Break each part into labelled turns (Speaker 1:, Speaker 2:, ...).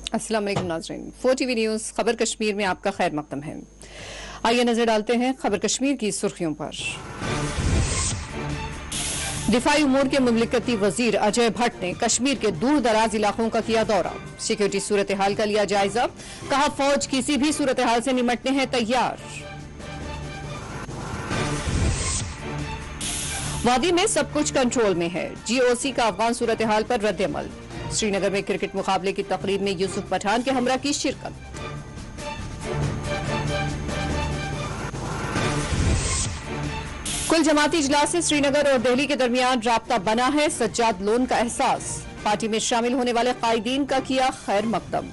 Speaker 1: अस्सलाम वालेकुम नाज़रीन, 4TV न्यूज़ खबर कश्मीर में आपका खैर मकदम है। आइए नजर डालते हैं खबर कश्मीर की सुर्खियों पर। दिफाई उमूर के मुमलिकती वजीर अजय भट्ट ने कश्मीर के दूर दराज इलाकों का किया दौरा, सिक्योरिटी सूरत हाल का लिया जायजा, कहा फौज किसी भी सूरत हाल से निपटने हैं तैयार। वादी में सब कुछ कंट्रोल में है, GOC का अफगान सूरत हाल पर रद्द-ए-अमल। श्रीनगर में क्रिकेट मुकाबले की तकरीब में यूसुफ पठान के हमरा की शिरकत। कुल जमाती इजलास से श्रीनगर और दिल्ली के दरमियान राब्ता बना है, सज्जाद लोन का एहसास। पार्टी में शामिल होने वाले कायदीन का किया खैर मकदम।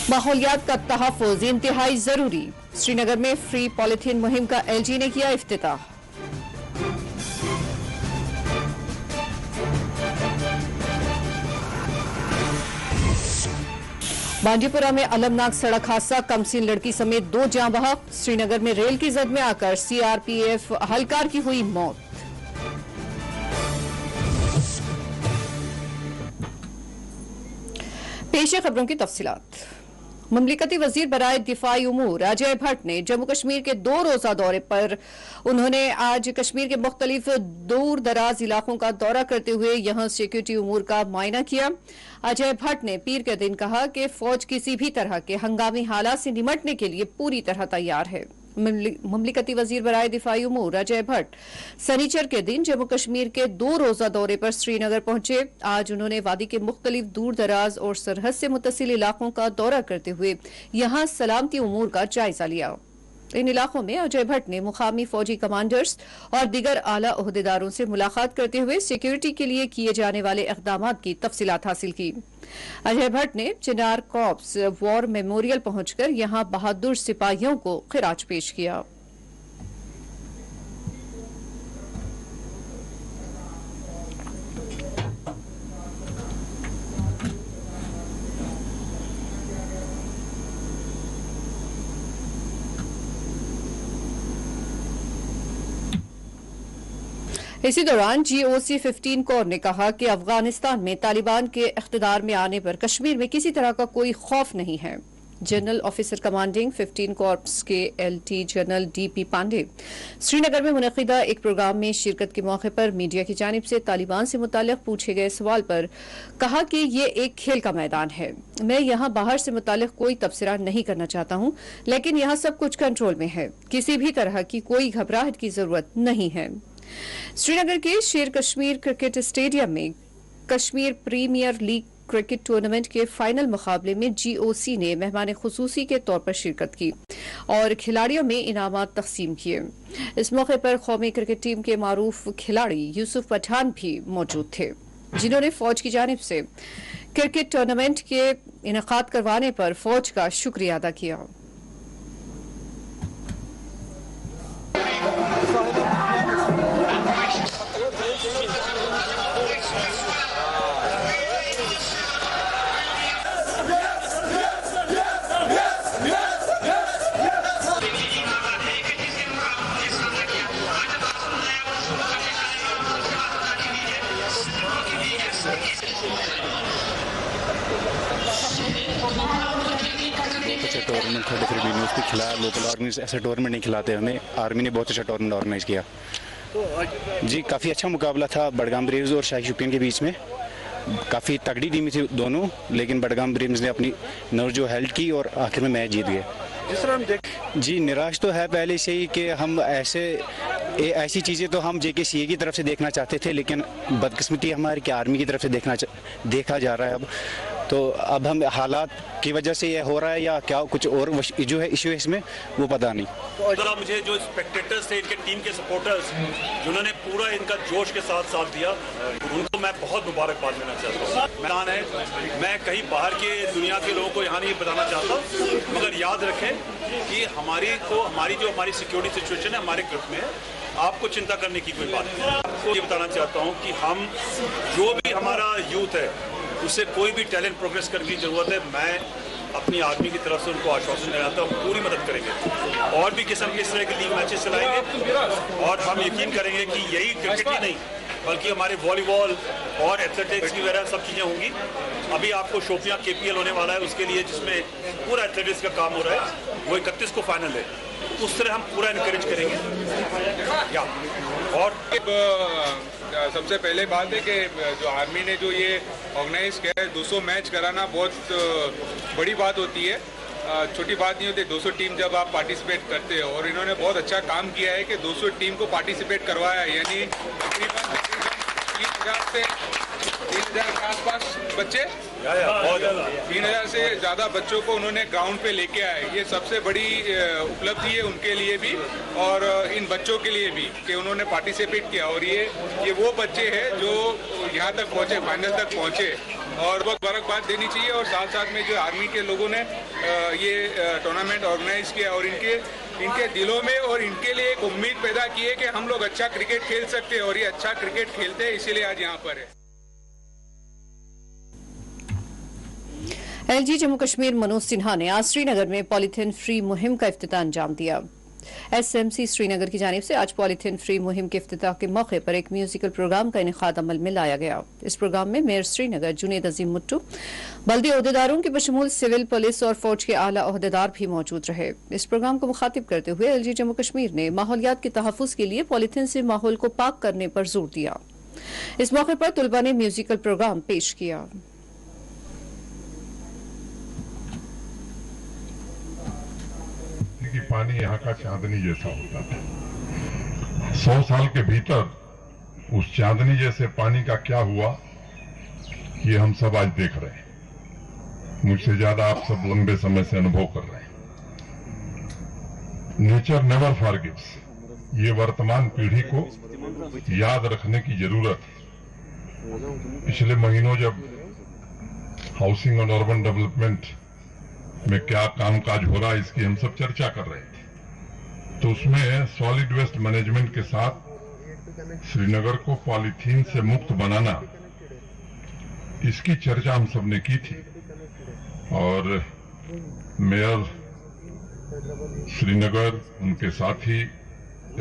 Speaker 1: माहौलियात का तहफ़्फ़ुज़ इंतहाई जरूरी, श्रीनगर में फ्री पॉलिथीन मुहिम का LG ने किया इफ्तिताह। बांडीपुरा में अलमनाक सड़क हादसा, कमसीन लड़की समेत 2 जाँ बहक। श्रीनगर में रेल की जद में आकर CRPF हलकार की हुई मौत। पेश है खबरों की तफसीलात। मुमलिकती वजीर बराए दिफाई उमूर अजय भट्ट ने जम्मू कश्मीर के 2 रोजा दौरे पर उन्होंने आज कश्मीर के मुख्तलिफ दूर दराज इलाकों का दौरा करते हुए यहां सिक्योरिटी उमूर का मुआयना किया। अजय भट्ट ने पीर के दिन कहा कि फौज किसी भी तरह के हंगामी हालात से निपटने के लिए पूरी तरह तैयार है। मुमलिकती वजीर बराए दिफाई उमूर अजय भट्ट शनिचर के दिन जम्मू कश्मीर के 2 रोजा दौरे पर श्रीनगर पहुंचे। आज उन्होंने वादी के मुख्तलिफ दूर दराज और सरहद से मुत्तसिल इलाकों का दौरा करते हुए यहां सलामती उमूर का जायजा लिया। इन इलाकों में अजय भट्ट ने मुकामी फौजी कमांडर्स और दीगर आला ओहदेदारों से मुलाकात करते हुए सिक्योरिटी के लिए किए जाने वाले इक़दामात की तफसीलात हासिल की। अजय भट्ट ने चिनार कॉर्प्स वॉर मेमोरियल पहुंचकर यहां बहादुर सिपाहियों को खिराज पेश किया। इसी दौरान GOC 15 कोर ने कहा कि अफगानिस्तान में तालिबान के इख्तिदार में आने पर कश्मीर में किसी तरह का कोई खौफ नहीं है। जनरल ऑफिसर कमांडिंग 15 कॉर्प्स के LT general DP Pandey Srinagar में मुनक़िदा एक प्रोग्राम में शिरकत के मौके पर मीडिया की जानिब से तालिबान से मुताल्लिक़ पूछे गए सवाल पर कहा कि ये एक खेल का मैदान है। मैं यहाँ बाहर से मुताल्लिक़ कोई तबसरा नहीं करना चाहता हूँ, लेकिन यहाँ सब कुछ कंट्रोल में है, किसी भी तरह की कोई घबराहट की जरूरत नहीं है। श्रीनगर के शेर कश्मीर क्रिकेट स्टेडियम में Kashmir Premier League cricket tournament के फाइनल मुकाबले में GOC ने मेहमान खुसूसी के तौर पर शिरकत की और खिलाड़ियों में इनामात तकसीम किए। इस मौके पर कौमी क्रिकेट टीम के मारूफ खिलाड़ी यूसुफ पठान भी मौजूद थे, जिन्होंने फौज की जानिब से क्रिकेट टूर्नामेंट के इनेकाद करवाने पर फौज का शुक्रिया अदा किया।
Speaker 2: टूर्नामेंट 33 न्यूज़ के खिलाफ लोकल ऑर्गेनाइज ऐसा टूर्नामेंट नहीं खिलाते हमें। आर्मी ने बहुत अच्छा टूर्नामेंट ऑर्गेनाइज किया। जी काफ़ी अच्छा मुकाबला था बडगाम ब्रेव्स और शाही शुपियन के बीच में। काफ़ी तगड़ी टीमें थी दोनों, लेकिन बडगाम ब्रेव्स ने अपनी नर्व जो हेल्ड की और आखिर में मैच जीत गए।
Speaker 3: जिस तरह हम देख
Speaker 2: जी निराश तो है पहले से ही कि हम ऐसी चीज़ें तो हम JKCA की तरफ से देखना चाहते थे, लेकिन बदकिस्मती हमारी कि आर्मी की तरफ से देखा जा रहा है। तो अब हम हालात की वजह से ये हो रहा है या क्या कुछ और जो है इशू है इसमें वो पता नहीं।
Speaker 3: तो मुझे जो स्पेक्टेटर्स थे, इनके टीम के सपोर्टर्स जिन्होंने पूरा इनका जोश के साथ दिया, उनको मैं बहुत मुबारकबाद देना चाहता हूँ। मैदान है, मैं कहीं बाहर के दुनिया के लोगों को यहाँ नहीं बताना चाहता, मगर याद रखें कि हमारी सिक्योरिटी सिचुएशन है हमारे ग्रुप में, आपको चिंता करने की कोई बात नहीं। आपको ये बताना चाहता हूँ कि हम जो भी हमारा यूथ है उससे कोई भी टैलेंट प्रोग्रेस करने की ज़रूरत है। मैं अपनी आर्मी की तरफ से उनको आश्वासन दिलाता हूँ, पूरी मदद करेंगे और भी किस्म के इस तरह के लीग मैचेस चलाएंगे और हम यकीन करेंगे कि यही क्रिकेट ही नहीं बल्कि हमारे वॉलीबॉल और एथलेटिक्स वगैरह सब चीज़ें होंगी। अभी आपको शोपियां KPL होने वाला है, उसके लिए जिसमें पूरा एथलेटिक्स का काम हो रहा है, वो 31 को फाइनल है। उस तरह हम पूरा इनकरेज करेंगे। या और
Speaker 4: सबसे पहले बात है कि जो आर्मी ने जो ये ऑर्गेनाइज किया है, 200 मैच कराना बहुत बड़ी बात होती है, छोटी बात नहीं होती। 200 टीम जब आप पार्टिसिपेट करते हो, और इन्होंने बहुत अच्छा काम किया है कि 200 टीम को पार्टिसिपेट करवाया, यानी तकरीबन 3000 से 3000 के आसपास बच्चे, 3000 से ज़्यादा बच्चों को उन्होंने ग्राउंड पे लेके आए। ये सबसे बड़ी उपलब्धि है उनके लिए भी और इन बच्चों के लिए भी कि उन्होंने पार्टिसिपेट किया, और ये वो बच्चे हैं जो यहाँ तक पहुँचे, फाइनल तक पहुँचे, और बहुत मुबारकबाद देनी चाहिए। और साथ साथ में जो आर्मी के लोगों ने ये टूर्नामेंट ऑर्गेनाइज किया और इनके दिलों में और इनके लिए एक उम्मीद पैदा की है कि हम लोग अच्छा क्रिकेट खेल सकते हैं, और ये अच्छा क्रिकेट खेलते हैं, इसीलिए आज यहाँ पर है।
Speaker 1: LG जम्मू कश्मीर मनोज सिन्हा ने आज श्रीनगर में पॉलीथीन फ्री मुहिम का इफ्तिताह अंजाम दिया। SMC श्रीनगर की जानिब से आज पॉलीथीन फ्री मुहिम के इफ्तिताह के मौके पर एक म्यूजिकल प्रोग्राम का इनेकाद अमल में लाया गया। इस प्रोग्राम में मेयर श्रीनगर जुनेद अजीम मुट्टू, बल्दी ओहदेदारों के बशमूल सिविल, पुलिस और फौज के आला ओहदेदार भी मौजूद रहे। इस प्रोग्राम को मुखातिब करते हुए LG जम्मू कश्मीर ने माहौलियात के तहफ़्फ़ुज़ के लिए पॉलीथीन से माहौल को पाक करने पर जोर दिया। इस मौके पर तुलबा ने म्यूजिकल प्रोग्राम पेश किया।
Speaker 5: कि पानी यहाँ का चांदनी जैसा होता था। 100 साल के भीतर उस चांदनी जैसे पानी का क्या हुआ, ये हम सब आज देख रहे हैं। मुझसे ज्यादा आप सब लंबे समय से अनुभव कर रहे हैं। नेचर नेवर फॉरगिव्स, ये वर्तमान पीढ़ी को याद रखने की जरूरत है। पिछले महीनों जब हाउसिंग और अर्बन डेवलपमेंट में क्या कामकाज हो रहा है, इसकी हम सब चर्चा कर रहे थे, तो उसमें सॉलिड वेस्ट मैनेजमेंट के साथ श्रीनगर को पॉलीथीन से मुक्त बनाना, इसकी चर्चा हम सब ने की थी। और मेयर श्रीनगर, उनके साथी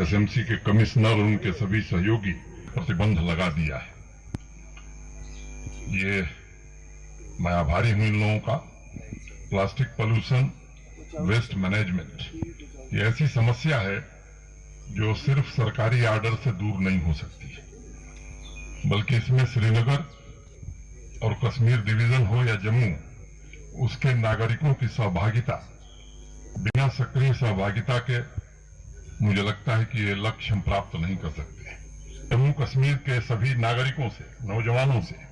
Speaker 5: SMC के कमिश्नर और उनके सभी सहयोगी प्रतिबंध लगा दिया है। ये मैं आभारी हूं इन लोगों का। प्लास्टिक पोल्यूशन, वेस्ट मैनेजमेंट, ये ऐसी समस्या है जो सिर्फ सरकारी आर्डर से दूर नहीं हो सकती, बल्कि इसमें श्रीनगर और कश्मीर डिवीजन हो या जम्मू, उसके नागरिकों की सहभागिता, बिना सक्रिय सहभागिता के मुझे लगता है कि ये लक्ष्य हम प्राप्त नहीं कर सकते। जम्मू कश्मीर के सभी नागरिकों से, नौजवानों से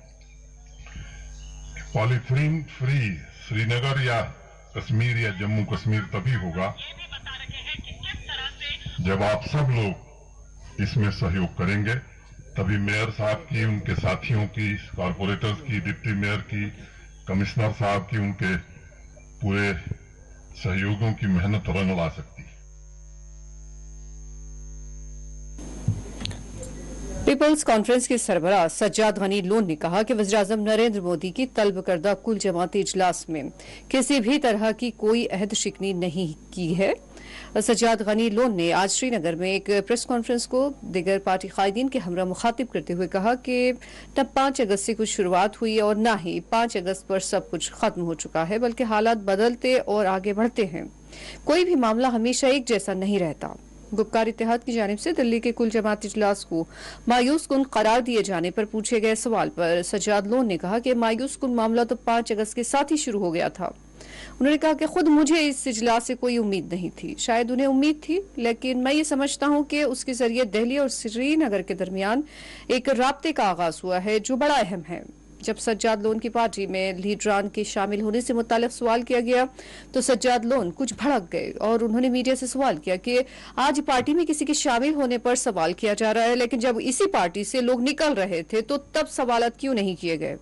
Speaker 5: पॉलीथीन फ्री श्रीनगर या कश्मीर या जम्मू कश्मीर तभी होगा जब आप सब लोग इसमें सहयोग करेंगे। तभी मेयर साहब की, उनके साथियों की, कॉरपोरेटर्स की, डिप्टी मेयर की, कमिश्नर साहब की, उनके पूरे सहयोगियों की मेहनत रंग ला सकती है।
Speaker 1: पीपल्स कॉन्फ्रेंस के सरबराह सज्जाद गनी लोन ने कहा कि वज़ीर-ए-आज़म नरेंद्र मोदी की तलब करदा कुल जमाती इजलास में किसी भी तरह की कोई अहद शिकनी नहीं की है। सज्जाद गनी लोन ने आज श्रीनगर में एक प्रेस कॉन्फ्रेंस को दीगर पार्टी कायदीन के हमरा मुखातिब करते हुए कहा कि न 5 अगस्त से कुछ शुरुआत हुई और न ही 5 अगस्त पर सब कुछ खत्म हो चुका है, बल्कि हालात बदलते और आगे बढ़ते हैं। कोई भी मामला हमेशा एक जैसा नहीं रहता। गुपकार इत्तेहाद की जानिब से दिल्ली के कुल जमात इजलास को मायूस कुन करार दिए जाने पर पूछे गए सवाल पर सज्जाद लोन ने कहा कि मायूस कुन मामला तो 5 अगस्त के साथ ही शुरू हो गया था। उन्होंने कहा कि खुद मुझे इस इजलास से कोई उम्मीद नहीं थी, शायद उन्हें उम्मीद थी, लेकिन मैं ये समझता हूं कि उसके जरिए दिल्ली और श्रीनगर के दरमियान एक राब्ते का आगाज हुआ है जो बड़ा अहम है। जब सज्जाद लोन की पार्टी में लीडरान के शामिल होने से मुताल्लिक सवाल किया गया तो सज्जाद लोन कुछ भड़क गए और उन्होंने मीडिया से सवाल किया कि आज पार्टी में किसी के शामिल होने पर सवाल किया जा रहा है, लेकिन जब इसी पार्टी से लोग निकल रहे थे तो तब सवालात क्यों नहीं किए गए?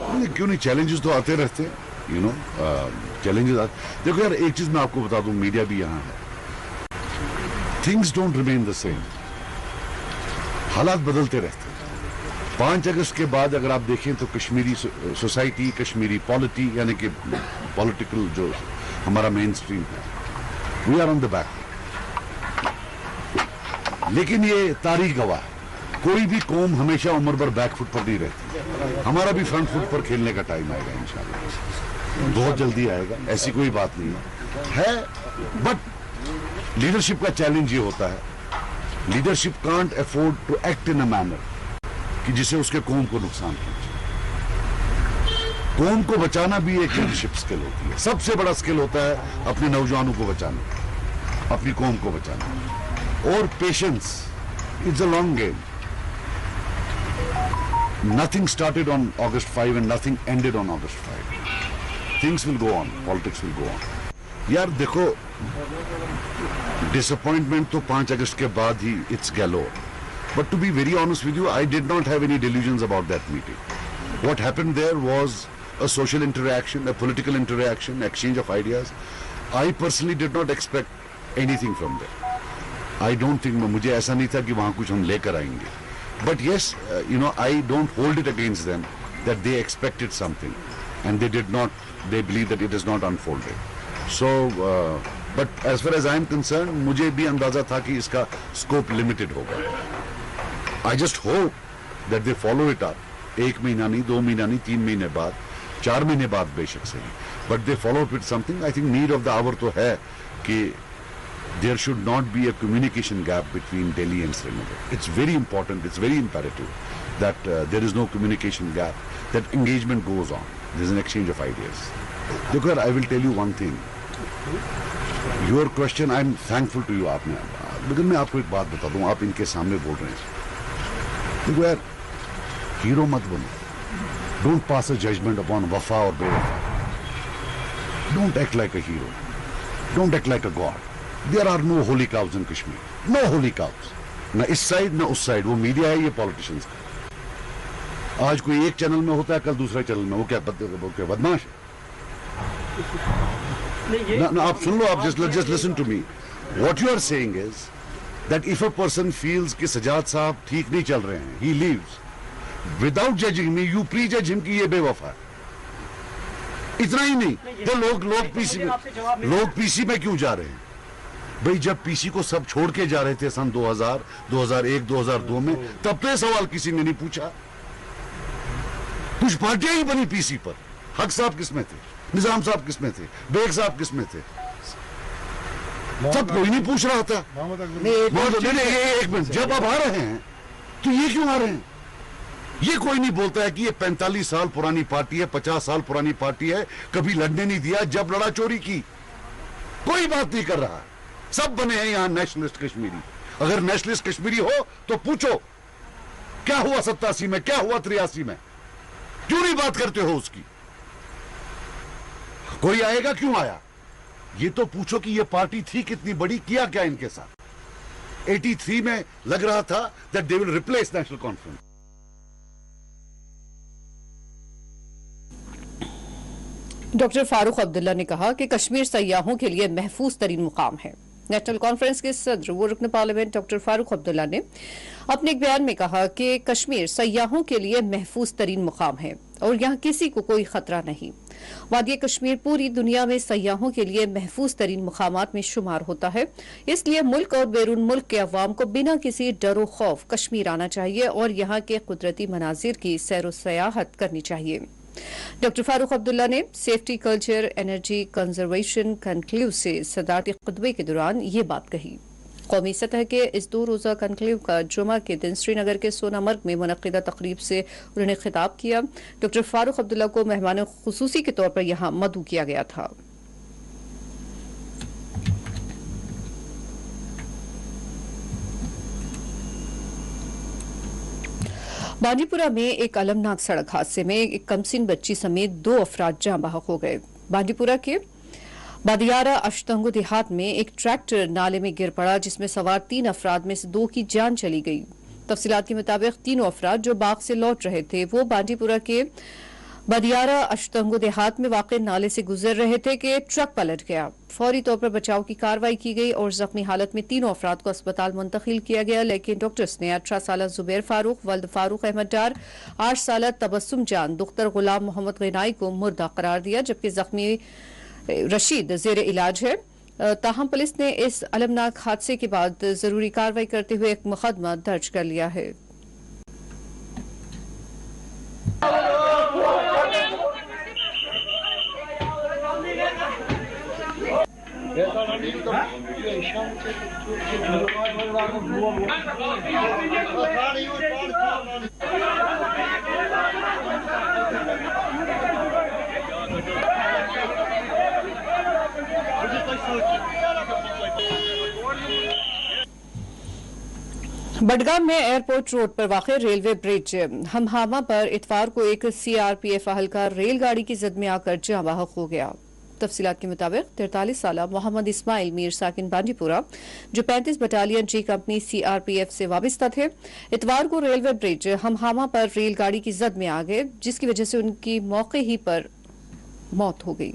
Speaker 6: क्यों नहीं, चैलेंजेस तो आते रहते हैं, यू नो, चैलेंजेस देखो यार, एक चीज मैं आपको बता दूं, मीडिया भी यहाँ है, things don't remain the same, हालात बदलते रहते हैं। 5 अगस्त के बाद अगर आप देखें तो कश्मीरी सोसाइटी, कश्मीरी पॉलिटी, यानी कि पॉलिटिकल जो हमारा मेन स्ट्रीम है, we are on the back. लेकिन ये तारीख गवाह है, कोई भी कौम हमेशा उम्र भर बैकफुट पर नहीं रहती। हमारा भी फ्रंट फुट पर खेलने का टाइम आएगा इंशाल्लाह, बहुत जल्दी आएगा, ऐसी कोई बात नहीं है। बट लीडरशिप का चैलेंज ये होता है, leadership can't afford to act in a manner कि जिसे उसके कौम को नुकसान पहुंचे। कौम को बचाना भी एक लीडरशिप स्किल होती है। सबसे बड़ा स्किल होता है अपने नौजवानों को बचाना, अपनी कौम को बचाना। और patience, it's a long game. Nothing started on August 5 and nothing ended on August 5. Things will go on, politics will go on. यार देखो, disappointment तो 5 अगस्त के बाद ही it's galore. But to be very honest with you, I did not have any delusions about that meeting. What happened there was a social interaction, a political interaction, exchange of ideas. I personally did not expect anything from there. I don't think, मुझे ऐसा नहीं था कि वहाँ कुछ हम लेकर आएंगे. But yes, I don't hold it against them that they expected something and they did not, they believe that it is not unfolded. So, but as far as I am concerned, मुझे भी अंदाजा था कि इसका scope limited होगा. I just hope that they follow it up. 1 महीना नहीं, 2 महीना नहीं, 3 महीने बाद, 4 महीने बाद बेशक सही. But they follow up with something. I think need of the hour तो है कि there should not be a communication gap between Delhi and Srinagar. It's very important, it's very imperative that there is no communication gap, that engagement goes on. There's an exchange of ideas. Look, I will tell you one thing. Your question, I'm thankful to you. लेकिन मैं आपको एक बात बता दूं, आप इनके सामने बोल रहे हैं। देखो यार, हीरो मत बनो। Don't pass a judgment upon वफा और बेवफा. Don't act like a hero. Don't act like a god. There are no holy cows in Kashmir. No holy cows. ना इस साइड ना उस साइड। वो मीडिया है, ये पॉलिटिशियंस का। आज कोई एक चैनल में होता है, कल दूसरे चैनल में। वो क्या बदमाश है? ना आप सुन लो, आप just listen to me. What you are saying is that if a person feels कि सजाद साहब ठीक नहीं चल रहे हैं, he leaves. Without judging me, you prejudge him कि ये बेवफा है। इतना ही नहीं, तो लोग पीसी में क्यों जा रहे हैं? भाई जब पीसी को सब छोड़ के जा रहे थे सन 2000, 2001, 2002 में, तब तो सवाल किसी ने नहीं पूछा। कुछ पार्टियां ही बनी पीसी पर। हक साहब किसमें थे, निजाम साहब किसमें थे, बेग साहब किसमें थे, तब कोई नहीं पूछ रहा था। एक मिनट, जब आप आ रहे हैं तो ये क्यों आ रहे हैं? ये कोई नहीं बोलता है कि ये 45 साल पुरानी पार्टी है, 50 साल पुरानी पार्टी है, कभी लड़ने नहीं दिया, जब लड़ा चोरी की। कोई बात नहीं कर रहा। सब बने हैं यहां नेशनलिस्ट कश्मीरी। अगर नेशनलिस्ट कश्मीरी हो तो पूछो क्या हुआ 87 में, क्या हुआ 83 में, क्यों नहीं बात करते हो उसकी? कोई आएगा, क्यों आया? ये तो पूछो कि ये पार्टी थी कितनी बड़ी, किया क्या इनके साथ। 83 में लग रहा था that they will replace national conference.
Speaker 1: Doctor Farooq Abdullah ने कहा कि कश्मीर सयाहों के लिए महफूज तरीन मुकाम है। नेशनल कॉन्फ्रेंस के सदर व रुकन पार्लियामेंट डॉक्टर फारूक अब्दुल्ला ने अपने एक बयान में कहा कि कश्मीर सयाहों के लिए महफूज तरीन मुकाम है और यहां किसी को कोई खतरा नहीं। वादी कश्मीर पूरी दुनिया में सयाहों के लिए महफूज तरीन मुकामात में शुमार होता है, इसलिए मुल्क और बैरून मुल्क के अवाम को बिना किसी डरो खौफ कश्मीर आना चाहिए और यहाँ के कुदरती मनाजिर की सैर सयाहत करनी चाहिए। डॉक्टर फारूक अब्दुल्ला ने safety, culture, energy conservation conclave से सदारती खुतबे के दौरान ये बात कही। कौमी सतह के इस 2 रोज़ा कॉन्क्लेव का जुमा के दिन श्रीनगर के सोनामर्ग में मुनक्किदा तकरीब से उन्होंने खिताब किया। डॉक्टर फारूक अब्दुल्ला को मेहमान खुसूसी के तौर पर यहाँ मदऊ किया गया था। बांडीपुरा में एक अलमनाक सड़क हादसे में एक कमसिन बच्ची समेत 2 अफराद जाँ बहक हो गए। बांडीपुरा के बादियारा अश्तंगो देहात में एक ट्रैक्टर नाले में गिर पड़ा, जिसमें सवार 3 अफराद में से 2 की जान चली गई। तफसीलात के मुताबिक तीनों अफराद जो बाग से लौट रहे थे वो बांडीपुरा के बादियारा अश्तंगो देहात में वाक़ नाले से गुजर रहे थे कि ट्रक पलट गया। फौरी तौर पर बचाव की कार्रवाई की गई और जख्मी हालत में तीनों अफराद को अस्पताल मुंतकिल किया गया, लेकिन डॉक्टर्स ने 18 साल जुबैर फारूक, वल्द फारूक अहमद डार, 8 साल तबस्सुम जान, दुख्तर गुलाम मोहम्मद गनाई को मुर्दा करार दिया, जबकि जख्मी रशीद जेर इलाज है। ताहम पुलिस ने इस अलमनाक हादसे के बाद जरूरी कार्रवाई करते हुए एक मुकदमा दर्ज कर लिया है। बडगाम में एयरपोर्ट रोड पर वाक़ रेलवे ब्रिज हमहामा पर इतवार को एक CRPF अहलकार रेलगाड़ी की जद में आकर जाँ बहक हो गया। तफसीलात के मुताबिक 43 साला मोहम्मद इस्माइल मीर साकिन बांडीपुरा, जो 35 बटालियन जी कंपनी CRPF से वाबस्ता थे, इतवार को रेलवे ब्रिज हमहामा पर रेलगाड़ी की जद में आ गए, जिसकी वजह से उनकी मौके ही पर मौत हो गई।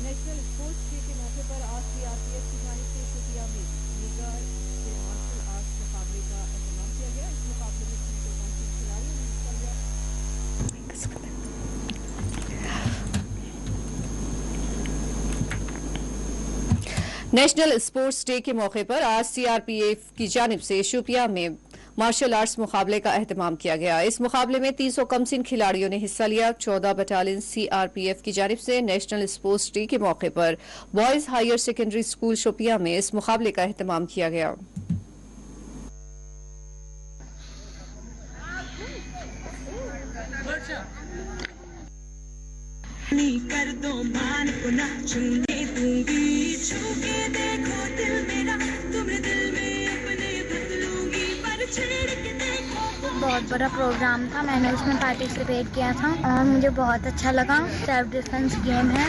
Speaker 1: नेशनल स्पोर्ट्स डे के मौके पर आज CRPF की जानिब से शोपिया में मेगा से मार्शल आर्ट्स मुकाबले का एहतमाम किया गया। इस मुकाबले में 350 खिलाड़ियों ने हिस्सा लिया। नेशनल स्पोर्ट्स डे के मौके पर आज CRPF की जानिब से शोपिया में मार्शल आर्ट्स मुकाबले का एहतमाम किया गया। इस मुकाबले में 300 कमसिन खिलाड़ियों ने हिस्सा लिया। 14 बटालियन CRPF की जानिब से नेशनल स्पोर्ट्स डे के मौके पर boys higher secondary school Shopian में इस मुकाबले का एहतमाम किया गया।
Speaker 7: कर दो मान को ना छूने दूंगी, छू के देखो दिल मेरा, तुम्हें दिल में अपने बदलूंगी, पर छेड़ के देखो।
Speaker 8: बहुत बड़ा प्रोग्राम था, मैंने उसमें पार्टिसिपेट किया था और मुझे बहुत अच्छा लगा। सेल्फ डिफेंस गेम है,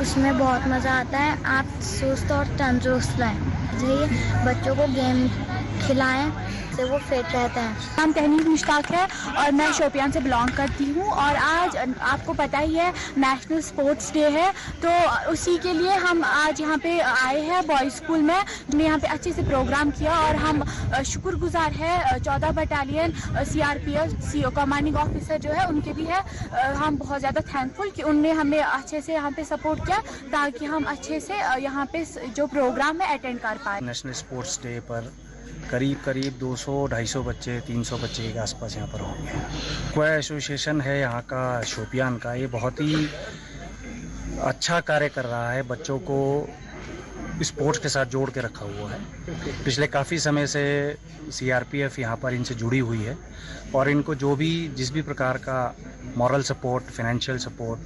Speaker 8: उसमें बहुत मज़ा आता है। आप सुस्त और तंदुरुस्त रहें, इसलिए बच्चों को गेम खिलाएं, से वो फिट रहता है।
Speaker 9: नाम तहनीर मुश्ताक है और मैं शोपियान से बिलोंग करती हूँ और आज आपको पता ही है नेशनल स्पोर्ट्स डे है, तो उसी के लिए हम आज यहाँ पे आए हैं बॉयज़ स्कूल में। हमने यहाँ पे अच्छे से प्रोग्राम किया और हम शुक्रगुजार है 14 बटालियन CRPF कमांडिंग ऑफिसर जो है उनके भी है। हम बहुत ज़्यादा थैंकफुल कि उनने हमें अच्छे से यहाँ पे सपोर्ट किया ताकि हम अच्छे से यहाँ पे जो प्रोग्राम है अटेंड कर पाए।
Speaker 10: नेशनल स्पोर्ट्स डे पर करीब 200-250 बच्चे 300 बच्चे के आसपास यहाँ पर होंगे। कोई एसोसिएशन है यहाँ का शोपियान का, ये बहुत ही अच्छा कार्य कर रहा है, बच्चों को स्पोर्ट्स के साथ जोड़ के रखा हुआ है। पिछले काफ़ी समय से CRPF यहाँ पर इनसे जुड़ी हुई है और इनको जिस भी प्रकार का मॉरल सपोर्ट, फाइनेंशियल सपोर्ट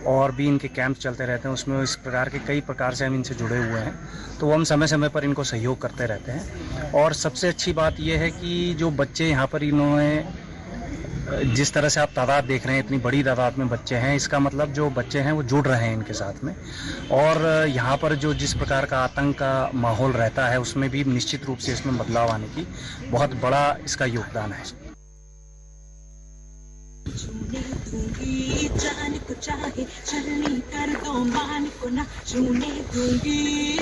Speaker 10: और भी इनके कैंप चलते रहते हैं, उसमें इस प्रकार के कई प्रकार से हम इनसे जुड़े हुए हैं, तो हम समय समय पर इनको सहयोग करते रहते हैं। और सबसे अच्छी बात यह है कि जो बच्चे यहाँ पर इन्होंने जिस तरह से आप तादाद देख रहे हैं, इतनी बड़ी तादाद में बच्चे हैं, इसका मतलब जो बच्चे हैं वो जुड़ रहे हैं इनके साथ में। और यहाँ पर जिस प्रकार का आतंक का माहौल रहता है, उसमें भी निश्चित रूप से इसमें बदलाव आने की बहुत बड़ा इसका योगदान है।
Speaker 7: जान को चाहे चलनी कर दो, मान को ना छूने दूंगी।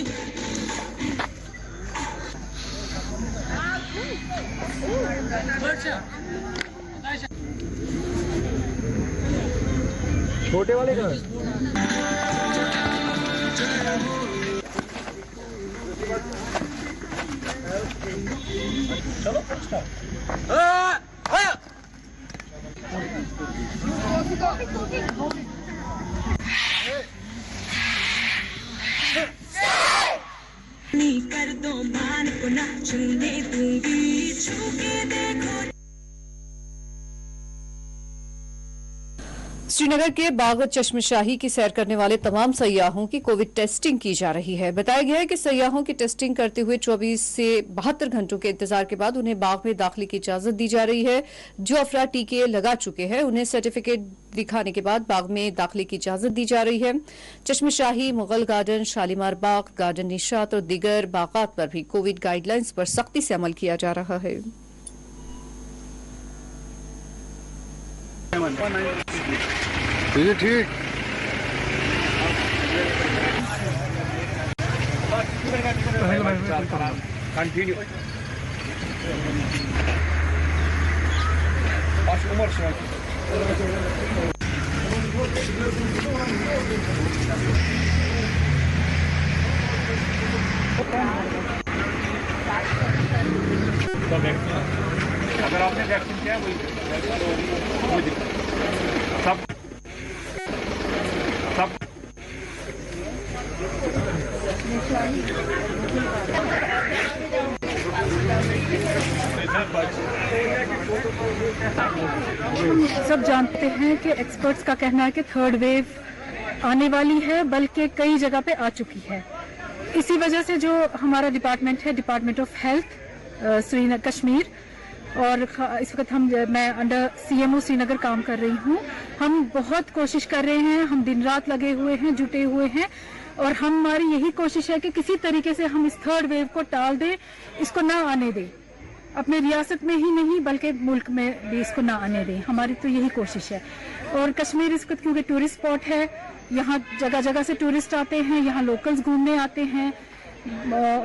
Speaker 10: छोटे वाले का चलो
Speaker 7: कर दो मान को ना छूने दूंगी, छू के देखो।
Speaker 1: श्रीनगर के बाग चश्मशाही की सैर करने वाले तमाम सयाहों की कोविड टेस्टिंग की जा रही है। बताया गया है कि सयाहों की टेस्टिंग करते हुए 24 से 72 घंटों के इंतजार के बाद उन्हें बाग में दाखिले की इजाजत दी जा रही है। जो अफराद टीके लगा चुके हैं उन्हें सर्टिफिकेट दिखाने के बाद बाग में दाखिले की इजाजत दी जा रही है। चश्मशाही, मुगल गार्डन, शालीमार बाग, गार्डन निशात और दीगर बागात पर भी कोविड गाइडलाइंस पर सख्ती से अमल किया जा रहा है।
Speaker 6: ठीक
Speaker 11: अगर आपने वैक्सीन किया है कोई दिक्कत सब
Speaker 9: सब जानते हैं कि एक्सपर्ट्स का कहना है कि थर्ड वेव आने वाली है, बल्कि कई जगह पे आ चुकी है। इसी वजह से जो हमारा डिपार्टमेंट है, department of health Srinagar Kashmir, और इस वक्त मैं अंडर CMO श्रीनगर काम कर रही हूँ। हम बहुत कोशिश कर रहे हैं, हम दिन रात लगे हुए हैं, जुटे हुए हैं, और हमारी यही कोशिश है कि किसी तरीके से हम इस थर्ड वेव को टाल दें, इसको ना आने दें। अपने रियासत में ही नहीं बल्कि मुल्क में भी इसको ना आने दें, हमारी तो यही कोशिश है। और कश्मीर इस वक्त क्योंकि टूरिस्ट स्पॉट है, यहाँ जगह जगह से टूरिस्ट आते हैं, यहाँ लोकल्स घूमने आते हैं,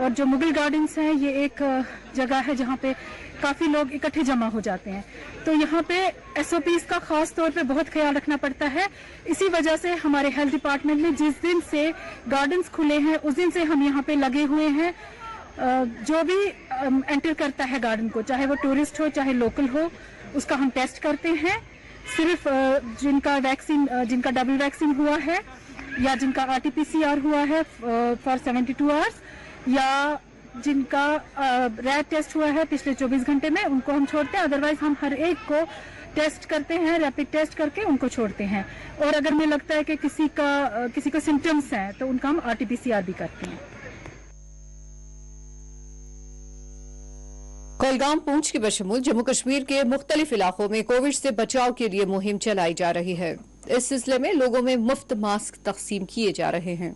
Speaker 9: और जो मुगल गार्डन्स हैं ये एक जगह है जहाँ पे काफ़ी लोग इकट्ठे जमा हो जाते हैं। तो यहाँ पे SOPs का खास तौर पे बहुत ख्याल रखना पड़ता है। इसी वजह से हमारे हेल्थ डिपार्टमेंट ने जिस दिन से गार्डन्स खुले हैं उस दिन से हम यहाँ पे लगे हुए हैं। जो भी एंटर करता है गार्डन को, चाहे वो टूरिस्ट हो चाहे लोकल हो, उसका हम टेस्ट करते हैं। सिर्फ जिनका डबल वैक्सीन हुआ है या जिनका RT-PCR हुआ है फॉर 72 आवर्स, या जिनका रैट टेस्ट हुआ है पिछले 24 घंटे में, उनको हम छोड़ते हैं। अदरवाइज हम हर एक को टेस्ट करते हैं, रैपिड टेस्ट करके उनको छोड़ते हैं। और अगर हमें लगता है कि किसी को सिम्टम्स हैं तो उनका हम RT-PCR भी करते हैं।
Speaker 1: कुलगाम, पूंछ के बशमूल जम्मू कश्मीर के मुख्तलिफ इलाकों में कोविड से बचाव के लिए मुहिम चलाई जा रही है। इस सिलसिले में लोगों में मुफ्त मास्क तकसीम किए जा रहे हैं।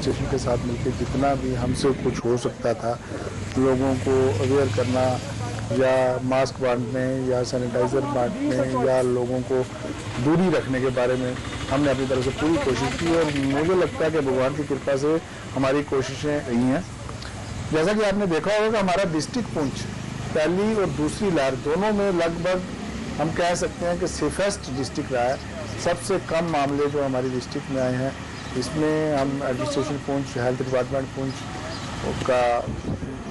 Speaker 12: स्टेशन के साथ मिलकर जितना भी हमसे कुछ हो सकता था, लोगों को अवेयर करना, या मास्क बांटने या सैनिटाइज़र बांटने या लोगों को दूरी रखने के बारे में हमने अपनी तरफ से पूरी कोशिश की। और मुझे लगता है कि भगवान की कृपा से हमारी कोशिशें रही हैं। जैसा कि आपने देखा होगा कि हमारा डिस्ट्रिक्ट पुंछ पहली और दूसरी लहर दोनों में लगभग हम कह सकते हैं कि सेफेस्ट डिस्ट्रिक्ट रहा है। सबसे कम मामले जो हमारी डिस्ट्रिक्ट में आए हैं, इसमें हम administration Poonch, health department Poonch का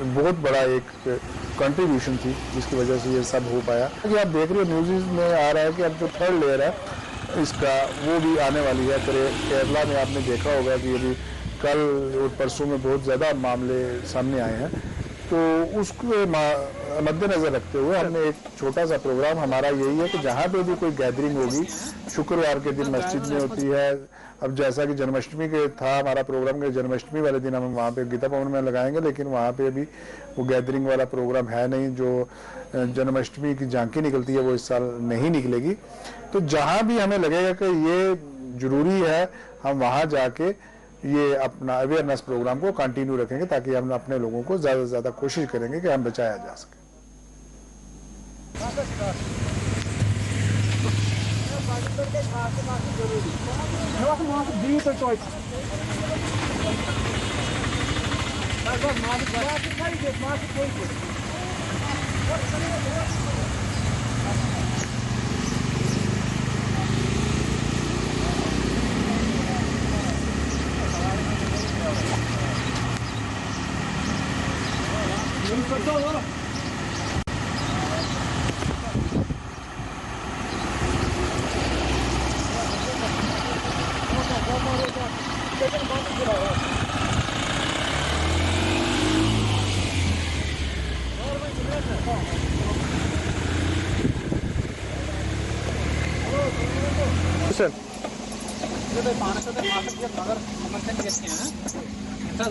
Speaker 12: बहुत बड़ा एक कंट्रीब्यूशन थी, जिसकी वजह से ये सब हो पाया। कि आप देख रहे हो न्यूज़ में आ रहा है कि अब जो थर्ड लेयर है इसका वो भी आने वाली है। केरला में आपने देखा होगा कि अभी कल और परसों में बहुत ज़्यादा मामले सामने आए हैं। तो उसको मद्देनज़र रखते हुए हमने एक छोटा सा प्रोग्राम, हमारा यही है कि जहाँ पे भी कोई गैदरिंग होगी, शुक्रवार के दिन मस्जिद में होती है। अब जैसा कि जन्माष्टमी के था हमारा प्रोग्राम, के जन्माष्टमी वाले दिन हम वहाँ पे गीता भवन में लगाएंगे, लेकिन वहाँ पे भी वो गैदरिंग वाला प्रोग्राम है नहीं। जो जन्माष्टमी की झांकी निकलती है वो इस साल नहीं निकलेगी। तो जहाँ भी हमें लगेगा कि ये जरूरी है, हम वहाँ जाके ये अपना अवेयरनेस प्रोग्राम को कंटिन्यू रखेंगे, ताकि हम अपने लोगों को ज़्यादा से ज़्यादा कोशिश करेंगे कि हम बचाया जा सके।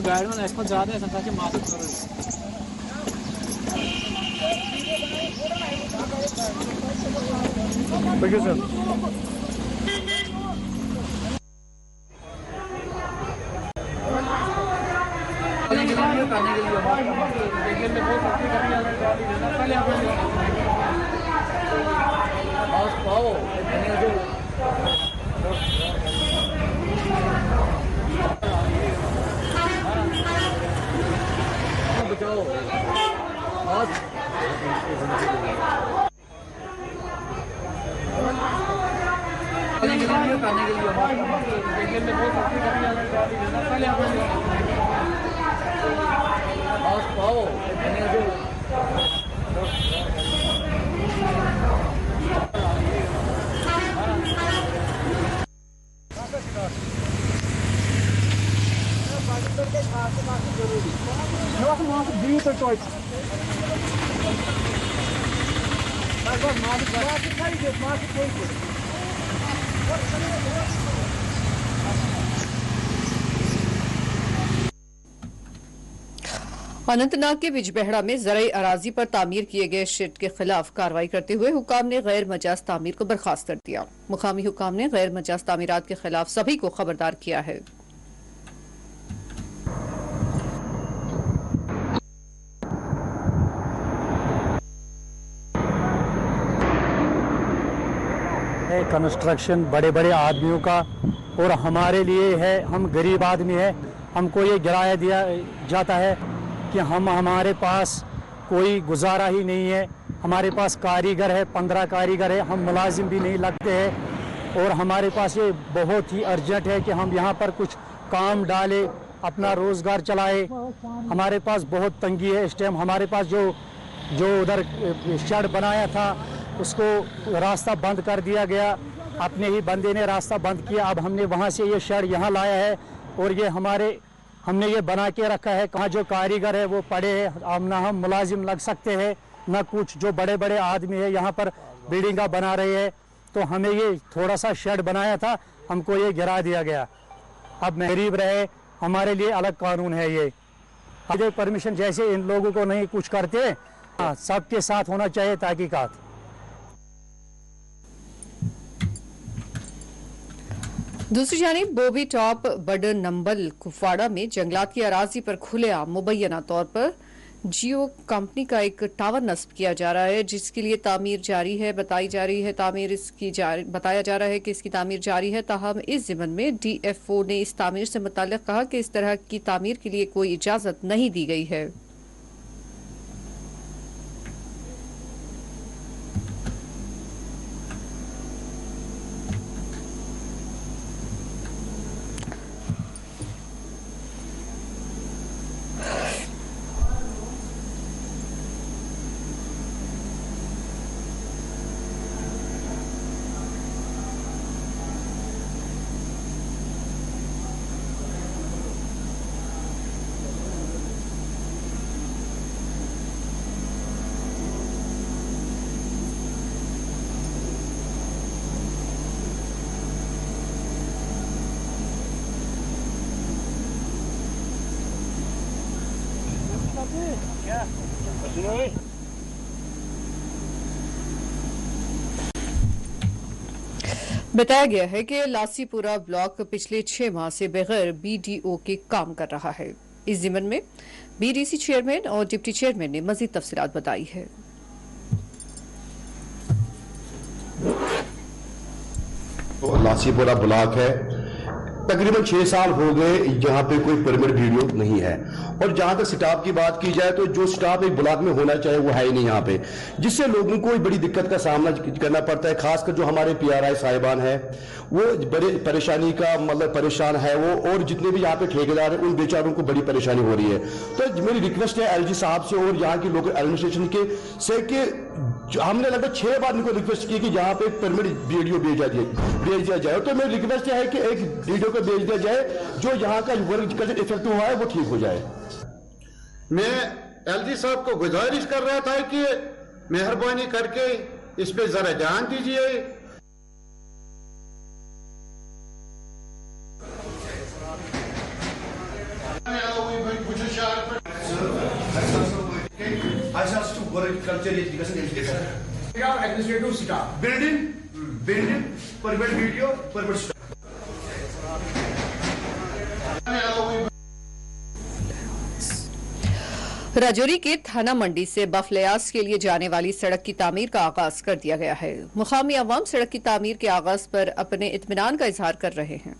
Speaker 11: गाड़ी में इसको ज्यादा है संताची माफी करो
Speaker 12: थैंक यू सर।
Speaker 1: अनंतनाग के बिजबेहड़ा में ज़राई अराजी पर तामीर किए गए शेड के खिलाफ कार्रवाई करते हुए हुकाम ने गैर मजाज तामीर को बर्खास्त कर दिया। मुकामी हुकाम ने गैर मजाज तामीरात के खिलाफ सभी को खबरदार किया है।
Speaker 13: कंस्ट्रक्शन बड़े बड़े आदमियों का और हमारे लिए है, हम गरीब आदमी है, हमको ये गिराया दिया जाता है कि हमारे पास कोई गुजारा ही नहीं है। हमारे पास कारीगर है, 15 कारीगर है, हम मुलाजिम भी नहीं लगते हैं और हमारे पास ये बहुत ही अर्जेंट है कि हम यहाँ पर कुछ काम डालें, अपना रोज़गार चलाए। हमारे पास बहुत तंगी है इस टाइम। हमारे पास जो उधर शेड बनाया था उसको रास्ता बंद कर दिया गया, अपने ही बंदे ने रास्ता बंद किया। अब हमने वहाँ से ये शेड यहाँ लाया है और ये हमने ये बना के रखा है। कहाँ जो कारीगर है वो पड़े हैं, अब ना हम मुलाजिम लग सकते हैं ना कुछ। जो बड़े बड़े आदमी है यहाँ पर बिल्डिंगा बना रहे हैं, तो हमें ये थोड़ा सा शेड बनाया था, हमको ये गिरा दिया गया। अब गरीब रहे, हमारे लिए अलग कानून है ये परमिशन जैसे इन लोगों को नहीं कुछ करते। हाँ, सबके साथ होना चाहिए तहकीकात।
Speaker 1: दूसरी जानिब बोबी टॉप बडर नंबल कुफवाड़ा में जंगलात की अराजी पर खुलेआम मुबैना तौर पर जियो कंपनी का एक टावर नस्ब किया जा रहा है, जिसके लिए तामीर जारी है। बताया जा रहा है कि इसकी तामीर जारी है। ताहम इस ज़िमन में DFO ने इस तामीर से मुताल्लिक़ कहा कि इस तरह की तामीर के लिए कोई इजाज़त नहीं दी गई है। बताया गया है कि लासीपुरा ब्लॉक पिछले 6 माह से बगैर BDO के काम कर रहा है। इस ज़िमन में BDC चेयरमैन और डिप्टी चेयरमैन ने मजीद तफसीलात बताई है।
Speaker 14: लासीपुरा ब्लॉक है, तकरीबन 6 साल हो गए यहाँ पे कोई पिरामिड वीडियो नहीं है। और जहां तक स्टाफ की बात की जाए तो जो स्टाफ एक ब्लॉक में होना चाहिए वो है ही नहीं यहाँ पे, जिससे लोगों को बड़ी दिक्कत का सामना करना पड़ता है। खासकर जो हमारे PRI साहिबान है वो बड़े परेशानी का मतलब परेशान है वो, और जितने भी यहाँ पे ठेकेदार हैं उन बेचारों को बड़ी परेशानी हो रही है। तो मेरी रिक्वेस्ट है LG साहब से और यहाँ की लोकल एडमिनिस्ट्रेशन के से कि हमने लगभग 6 बार इनको रिक्वेस्ट की कि यहाँ पे पिरामिड वीडियो भेज दिया जाए। तो मेरी रिक्वेस्ट है कि एक वीडियो को भेज दिया जाए जो यहाँ का वर्क कल्चर इफेक्ट हुआ है वो ठीक हो जाए।
Speaker 15: मैं LG साहब को गुजारिश कर रहा था कि मेहरबानी करके इस पे जरा ध्यान दीजिए।
Speaker 16: Administrative staff, building, permit video, permit staff.
Speaker 1: Rajouri के थाना मंडी से बफलियास के लिए जाने वाली सड़क की तामीर का आगाज कर दिया गया है। मुकामी अवाम सड़क की तामीर के आगाज पर अपने इत्मीनान का इजहार कर रहे हैं।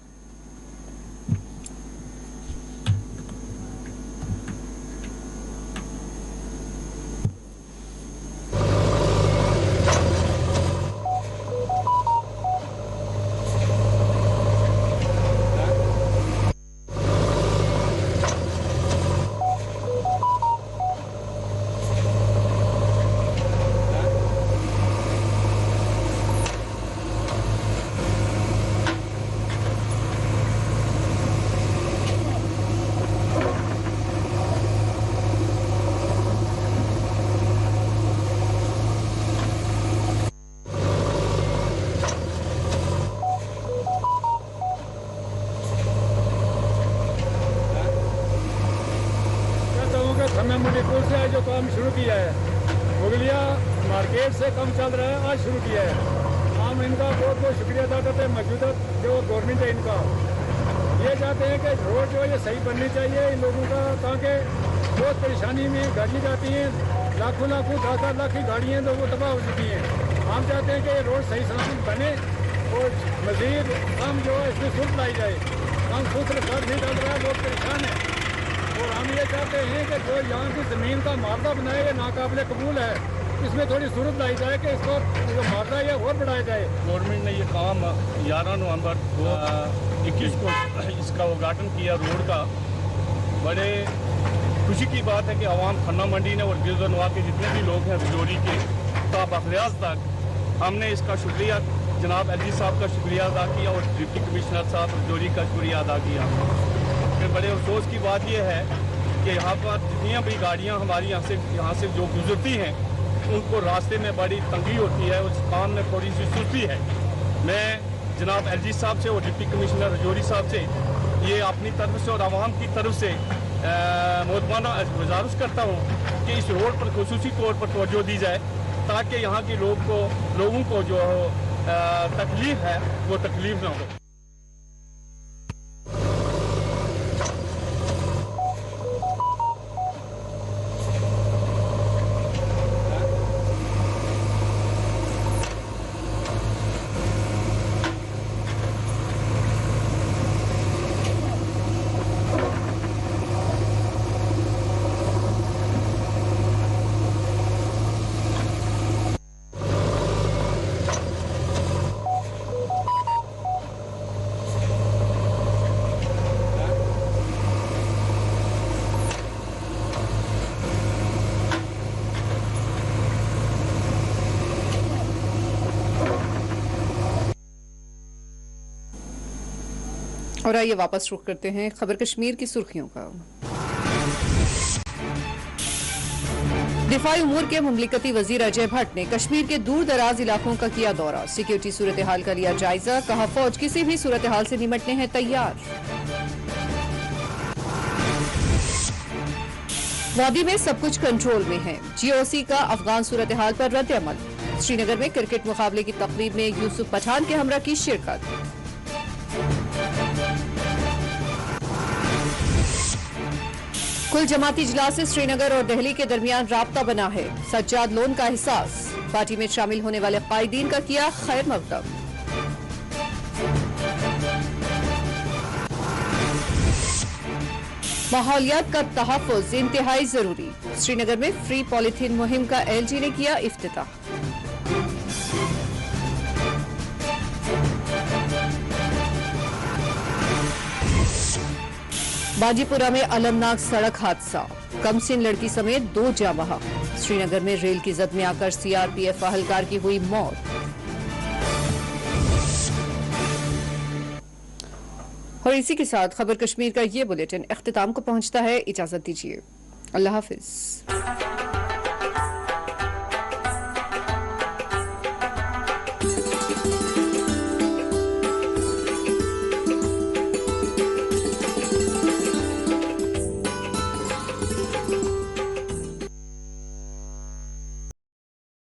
Speaker 17: मणिपुर से जो काम शुरू किया है, मुगलिया मार्केट से काम चल रहा है, आज शुरू किया है। हम इनका बहुत बहुत शुक्रिया अदा करते हैं। मौजूदा जो गवर्नमेंट है इनका ये चाहते हैं कि रोड जो है ये सही बननी चाहिए इन लोगों का, ताकि बहुत परेशानी में गाड़ियाँ जाती हैं, लाखों 10 लाख की गाड़ियाँ तो वो तबाह हो चुकी हैं। हम चाहते हैं कि ये रोड सही सलामत बने और मज़ीद हम जो है इसमें सुध लाई जाए। हम खुद सरकार नहीं डाल रहा है, बहुत परेशान है। और हम ये चाहते हैं कि जो यहाँ की ज़मीन का मार्दा बनाए ये नाकाबिले कबूल है, इसमें थोड़ी सूरत लाई जाए कि इसको जो मार्दा है और बढ़ाया जाए।
Speaker 18: गवर्नमेंट ने ये काम 11 नवंबर 2021 को इसका उद्घाटन किया रोड का। बड़े खुशी की बात है कि आवाम खन्ना मंडी ने और गिरदनवा के जितने भी लोग हैं राजौरी के बफलियास तक, हमने इसका शुक्रिया जनाब LG साहब का शुक्रिया अदा किया और डिप्टी कमिश्नर साहब राजौरी का शुक्रिया अदा किया। फिर बड़े अफसोस की बात यह है कि यहाँ पर जितनी भी गाड़ियाँ हमारी यहाँ से जो गुजरती हैं उनको रास्ते में बड़ी तंगी होती है, उस काम में थोड़ी सी सुस्ती है। मैं जनाब LG साहब से और डिप्टी कमिश्नर राजौरी साहब से ये अपनी तरफ से और आवाम की तरफ से मोहतमाना गुजारिश करता हूँ कि इस रोड पर खुसूसी तौर पर तवज्जो दी जाए, ताकि यहाँ के लोगों को जो तकलीफ है वो तकलीफ ना हो।
Speaker 1: और आइए वापस रुख करते हैं खबर कश्मीर की सुर्खियों का। दिफाई उमूर के मुमलिकती वजीर अजय भट्ट ने कश्मीर के दूर दराज इलाकों का किया दौरा। सिक्योरिटी सूरत हाल का लिया जायजा, कहा फौज किसी भी सूरत हाल से निपटने हैं तैयार। वादी में सब कुछ कंट्रोल में है, GOC का अफगान सूरत हाल पर रद्द अमल। श्रीनगर में क्रिकेट मुकाबले की तकरीब में यूसुफ पठान के हमरा की शिरकत। कुल जमाती इजलास से श्रीनगर और दिल्ली के दरमियान राब्ता बना है, सज्जाद लोन का एहसास। पार्टी में शामिल होने वाले कायदीन का किया खैर मकदम। माहौलियात का तहफ़्फ़ुज़ इंतहाई जरूरी। श्रीनगर में फ्री पॉलीथीन मुहिम का LG ने किया इफ्तिताह। बाजीपुरा में अलमनाक सड़क हादसा, कमसिन लड़की समेत 2 जाँ बहक। श्रीनगर में रेल की जद में आकर CRPF अहलकार की हुई मौत। और इसी के साथ खबर कश्मीर का ये बुलेटिन इख्तिताम को पहुंचता है। इजाजत दीजिए, अल्लाह हाफिज।